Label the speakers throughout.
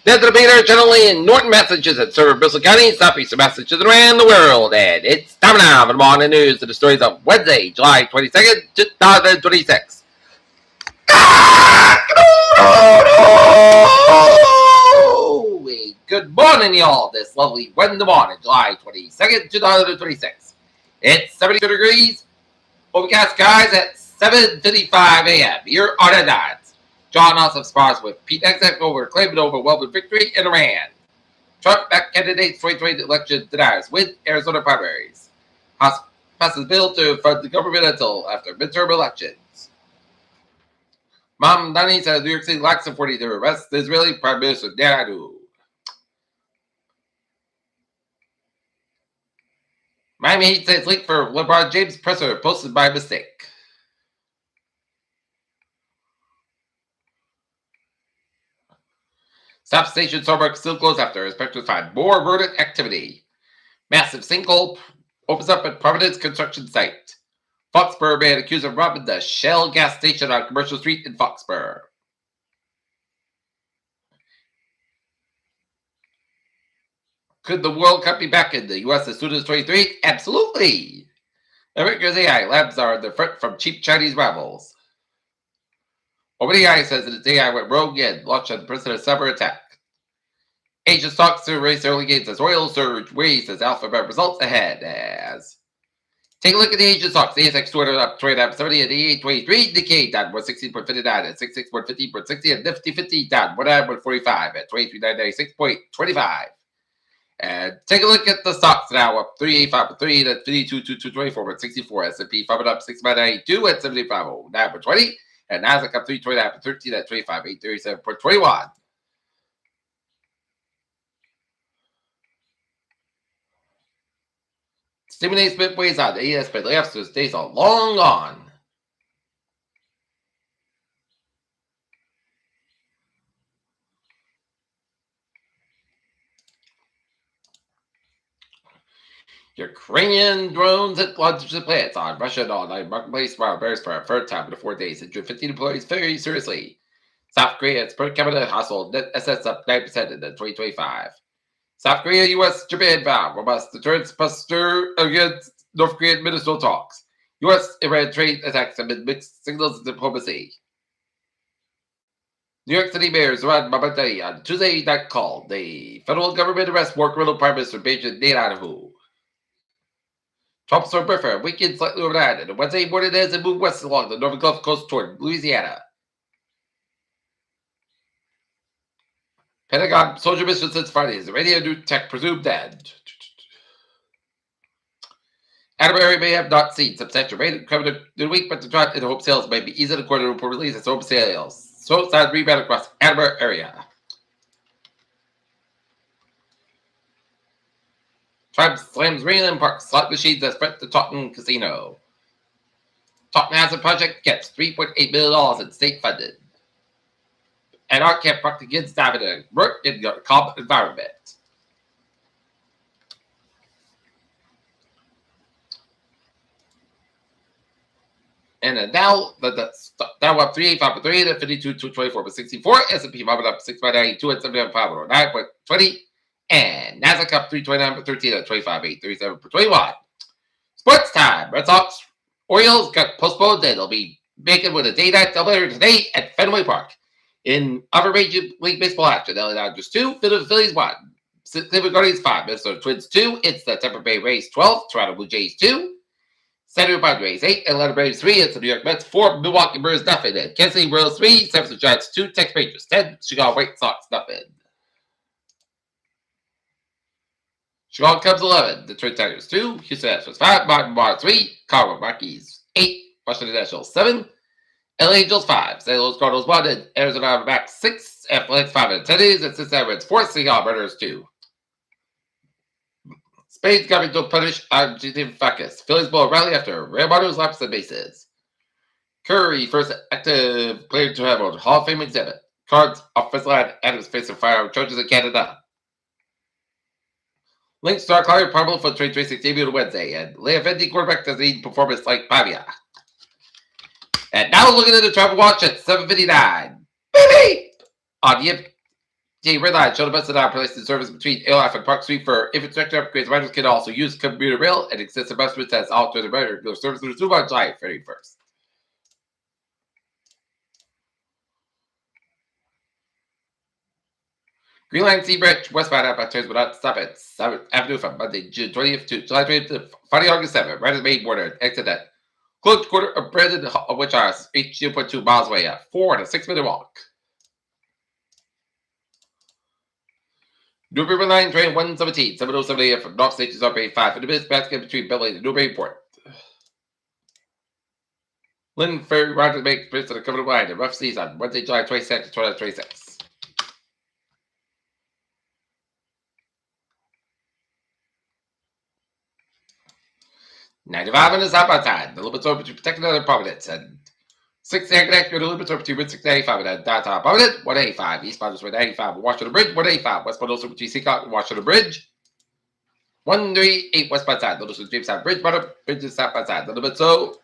Speaker 1: That's the Peter generally in Norton, Massachusetts, server Bristol County, southeastern Massachusetts, around the world. And it's time now for the morning news and the stories of Wednesday, July 22nd, 2026. Good morning, y'all. This lovely Wednesday morning, July 22nd, 2026. It's 72 degrees, overcast skies at 7:55 a.m. Here are the odds. John also spars with Pete Exec over claiming overwhelming victory in Iran. Trump back candidates 2020 election deniers win Arizona primaries. House passes bill to fund the government until after midterm elections. Mamdani says New York City lacks authority to arrest the Israeli Prime Minister Netanyahu. Miami Heat says link for LeBron James presser posted by mistake. Stop station Starbucks still closed after inspectors find more rodent activity. Massive sinkhole opens up at Providence construction site. Foxborough man accused of robbing the Shell gas station on Commercial Street in Foxborough. Could the World Cup be back in the U.S. as soon as 23? Absolutely! America's AI labs are the front from cheap Chinese rivals. OpenAI says that its AI went rogue and launched on the president's cyber attack. Asian stocks to raise early gains as oil surge weighs as Alphabet results ahead as. Take a look at the Asian stocks. The ASX 200 up 29.70 and the 823. Nikkei down 116.59 at 66.50.60 and Nifty 50 down 1.45 at 23.96.25. And take a look at the stocks now up 385.3 at 52.24.64. S&P 500 up 6.92 at 75.09.20. And Nasdaq up 329.13 at 25.837.21. Stephen A. Smith weighs on the ES layoffs to his days are long gone. Ukrainian drones hit launch plants on Russian online marketplace tomorrow bears for a third time in 4 days, injured 15 employees very seriously. South Korea's per capita household net assets up 9% in 2025. South Korea, U.S., Japan vow robust deterrence posture against North Korean ministerial talks. U.S.-Iran trade attacks amid mixed signals of diplomacy. New York City Mayor Zoran Mamdani on Tuesday night called the federal government arrest war criminal Prime Minister Benjamin Netanyahu. Trump's prefer weekend slightly overnight and Wednesday morning as it moved west along the northern Gulf Coast toward Louisiana. Pentagon soldier mission since Friday is radio new tech presumed dead. Atterbury may have not seen substantial rate increment in the week, but the drop in home sales may be easing according to report release as home sales. So side rebound across Atterbury area. Tribe slams Greenland Park slot machines that spread to Taunton Casino. Taunton Housing Project gets $3.8 million in state funded. And art camp practice kids diving in work in the calm environment. And now the Dow up 385.3 at 52.224.64. S&P 500 up 6.92 at 79.509.20. And Nasdaq up 329.13 at 25.837.21. Sports time. Red Sox Orioles got postponed. They'll be making with a day night doubleheader today at Fenway Park. In other Major League Baseball action, LA Dodgers 2, Philadelphia Phillies 1, Cleveland Guardians 5, Minnesota Twins 2, it's the Tampa Bay Rays 12, Toronto Blue Jays 2, San Diego Padres 8, Atlanta Braves 3, it's the New York Mets 4, Milwaukee Brewers nothing, and Kansas City Royals 3, San Francisco Giants 2, Texas Rangers 10, Chicago White Sox nothing. Chicago Cubs 11, Detroit Tigers 2, Houston Astros 5, Baltimore 3, Colorado Rockies 8, Washington Nationals 7, LA Angels 5, St. Louis Cardinals 1, and Arizona Diamondbacks 6, Athletics 5 and Tennies, and Cincinnati Reds 4, Seattle Mariners 2. Spain's coming to punish Argentine Facus. Phillies blow a rally after Ramones laps the bases. Curry, first active player to have a Hall of Fame exhibit. Cards, offensive line, Adams facing firearm charges in Canada. Link star Claudio Pablo for 2026 debut on Wednesday, and Leia Fendi quarterback does need performance like Pavia. And now looking at the travel watch at 7:59. Baby! On The red line show the best of that place in service between ALF and Park Street for infrastructure upgrades. Riders can also use commuter rail and exists investments as alternative regular service through July 31st. Green Line Sea Bridge, westbound outbound trains without stop at 7th Avenue from Monday, June 20th to July 20th to Friday, August 7th. Riders main border, exit at closed quarter of Brandon, which are each 2.2 miles away at 4 to 6 minute walk. Newbury Line train 117, 707 a.m. from North Station Upgrade 5 for the business basket between Beverly and Newbury Port. Lynn Ferry Rogers makes trips to the Covenant Line in rough seas on Wednesday, July 22nd to 2026. 95 on the southbound side, the limits open to protect another Providence, and 6 connect the limits open to Route 695 and downtown Providence, 185, eastbound is 195, Washington Bridge, 185, westbound also between Seacott and Washington Bridge, 138 westbound side, notice with Jamestown Bridge, bridges southbound side, the limits so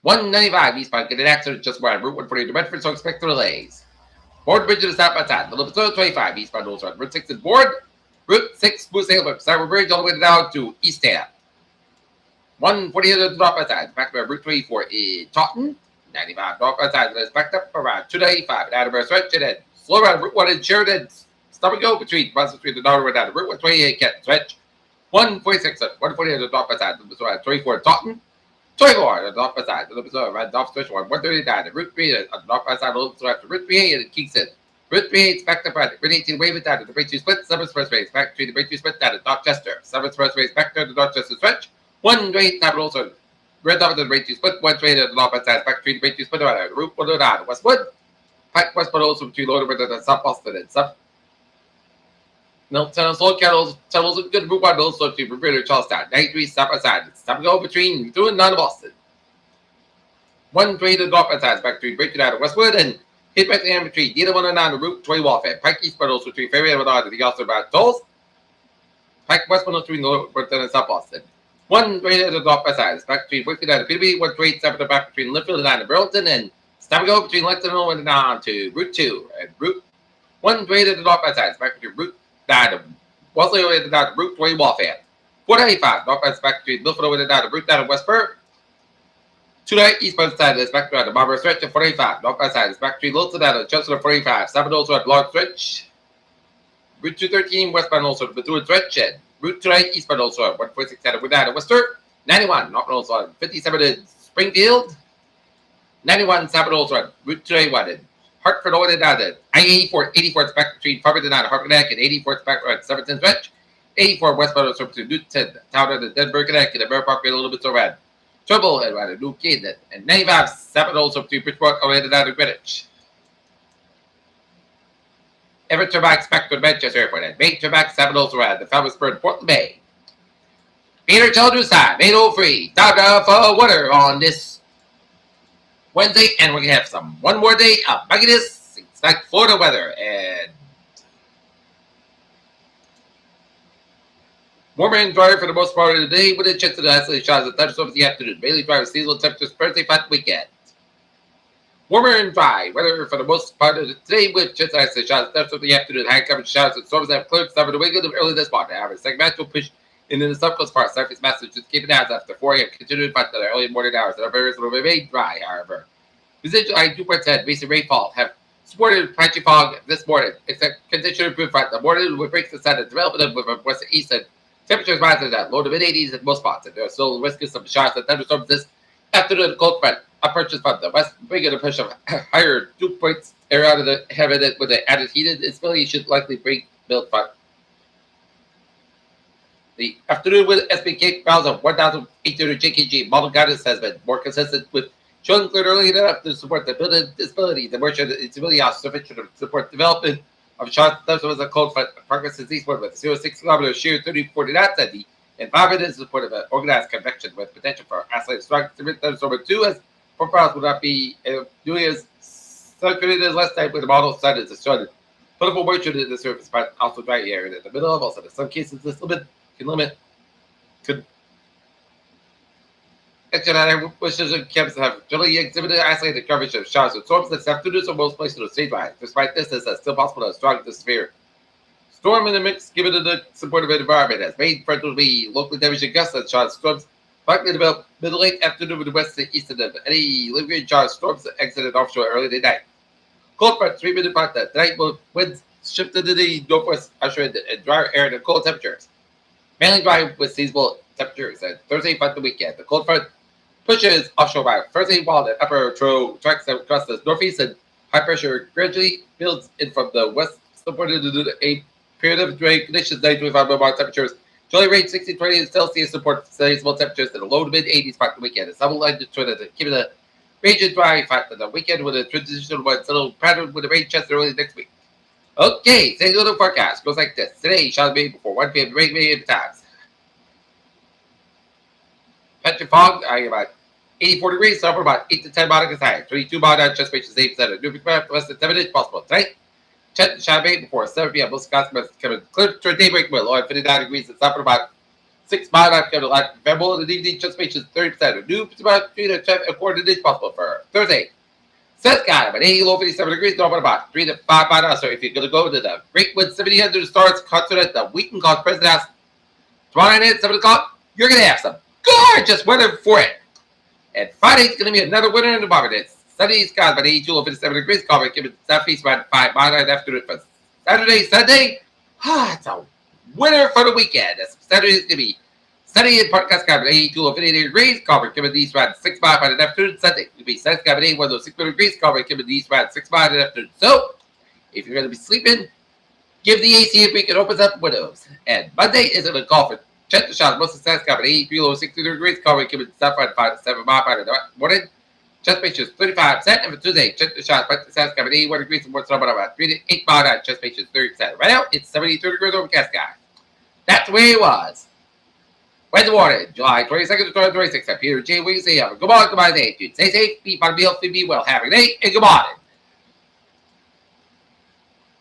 Speaker 1: 195 eastbound, get an accident just wide Route 148 to Medford, so expect delays. Board Bridge to the southbound side, the limits so 25 eastbound also on Route 6 and Board, Route 6 Blue Sail from Cyber Bridge all the way down to East Ham. 148 to the northbound side, back to Route 24 in Taunton. 95 northbound side, that's backed up around 295 at Attleboro Stretch, and then slow around Route 1 in Sheridan. Stop and go between the northern and down to Route 128 Kent Stretch. 146 at 148 to the northbound side, the around 24 in Taunton. 24 at the northbound side, the around North Stretch 139 at Route 3 at the northbound side, the around Route 38 in Kingston. Route 38 is backed up at Route 18 Waving down to the Bridge 2 Split, 7th Expressway back between the Bridge 2 Split down to Dorchester. 7th Expressway back to the Dorchester Stretch. 128 Capitals are red over the Bridge 2 Split, 128 at the northbound side, back between the Bridge 2 Split around Route 109 Westwood. Pike Westwood also between Loader and South Boston and South. No, Slow Kettles, and good Route 1 also to River Charlestown. 93 southbound side, stop and go between 2 and 9 Boston. 128 to the northbound side, back between Bridge 2 Westwood and hit back the end between Dita 109 and Route 20 Walford. Pike East also between Ferry and 109 to the also about tolls. Pike West 103 Northwood and South Boston. 128 to the northbound side, back between Wicked and Peterby. 128 7 back between Linfield and Burlington, and stop and go between Lexington and down to Route 2 and Route 128 to the northbound side, back between Route 9 and Wellesley and down to Route 20 Walford. 495 northbound back between Milford and down to Route 9 and Westburg. 298 eastbound side is back around the Marlborough Stretch at 485. Northbound side is back between Littleton and Chelsea at 485. 7 also at Long Stretch. Route 213 westbound also at Bethune Stretch, and Route 28 eastbound also at 146 at Woodland and Worcester. 91 northbound also at 57 in Springfield. 91 southbound also at Route 281 in Hartford all the way down to I-84. 84 is back between Farmington and Hartford Neck, and 84 is back around 17th Stretch. 84 westbound also between Newton, Town and Denver Connect, and the Bear Park a little bit so red. Trouble and around New Canaan, and 95 7 also between Bridgeport all the way down to Greenwich. Everton back Spectrum Manchester Airport, and Main back 7 also around the Falmouthburg Portland Bay. Peter Children's time, 8:03. Time for water on this Wednesday, and we're gonna have one more day of mugginess. Expect Florida weather and warmer and drier for the most part of the day, with a chance of isolated showers and thunderstorms in the afternoon. Mainly dry with seasonal temperatures Thursday, flat weekend. Warmer and dry weather for the most part of the day, with chance of isolated showers and thunderstorms in the afternoon. High coverage showers and storms that have cleared some of the Wiggins early this morning. However, second match will push into the subcoast part. Southeast Massachusetts keeping out after 4 a.m. Continuing but the early morning hours. The areas will remain dry, however. Residual high 2.10 recent rainfall have supported patchy fog this morning. Except condition improved throughout the morning with breaks the sun and development of west and east, and temperatures rising at low to mid 80s in most spots, and there are still risks of some showers and thunderstorms this afternoon. Cold front approaches from the west, bringing a push of higher dew points air out of the heaven with the added heated instability should likely bring build front. The afternoon with SPK values of 1,800 JKG model guidance has been more consistent, with showing clear early enough to support the building disability. The more instability also sufficient to support development of short thunderstorms and cold front progress is eastward with 0.6 kilometers shear 30-40 knots, and the environment is supportive of organized convection with potential for isolated strong thunderstorm 2 as profiles would not be doing as circulated as last time with the model sun is distorted. Plentiful moisture to the surface, but also dry air in the middle of also. In some cases, this limit could Extraordinary precision camps have generally exhibited isolated coverage of showers and storms that have to do so most places of the statewide. Despite this, it's still possible to strong to severe storm in the mix, given the supportive environment, has made frontal be locally damaging gusts and showers storms likely to develop mid to late afternoon with the west to east of any lingering showers storms that exited offshore early today. Cold front 3-minute front that tonight will winds shifted to the northwest, ushering in drier air and cold temperatures. Mainly dry with seasonable temperatures. And Thursday front the weekend. The cold front pushes offshore by Thursday while the upper trough tracks across the northeast and high pressure gradually builds in from the west, supported a period of dry conditions, 925 mild temperatures. Jolly range 16-20 Celsius support seasonable temperatures in the low to mid 80s by the weekend. Some will end to keep the range and dry fact the weekend with a transitional one settled pattern with the rain chest early next week. Okay, today's little forecast goes like this. Today, shall be before 1 p.m. rain many times. Petra fog, I about 84 degrees, summer about 8 to 10 nautical high. 22 mile chest range is 8%. New craft less than 10 minutes possible tonight. Chet Chabay before 7 p.m. Most Wisconsin coming clear to a daybreak with low at 59 degrees and summer about 6 mile out coming like November. The evening chest range is 30%. New about 3 to 10 quarter days possible for Thursday. Seth got about 80 low 57 degrees, normal about 3 to 5 miles. So if you're going to go to the Great Wood 70 Under the Stars concert at the Wheaton College President House tomorrow night at 7 o'clock, you're going to have some gorgeous weather for it. And Friday's going to be another winter in the environment. It's sunny skies about 82 low 57 degrees, calm giving southeast about 5 miles afternoon. For Saturday, Sunday, it's a winter for the weekend. Saturday's going to be sunny in part sky about 82 low 58 degrees, calm giving the east about 6 miles by the afternoon. Sunday will be sunny sky about 81 low 60 degrees, calm giving the east about 6 miles by the afternoon. So, if you're going to be sleeping, give the AC a week and opens up windows. And Monday is going to call for check the shots. Most of the sky about 83 low 60 degrees, calm giving south by 5 to 7 miles by the morning. Chest patient is 35%. And for Tuesday, check the shots. But the south sky about 81 degrees and what's about 3 to 8 miles. Chest patient is 30%. Right now, it's 73 degrees overcast sky. That's the way it was. Wednesday morning, July 22nd to 26th. I'm Peter J. Wiggins. Have a good morning, good day. Stay safe, be fun, be healthy, be well. Have a good day, and good morning.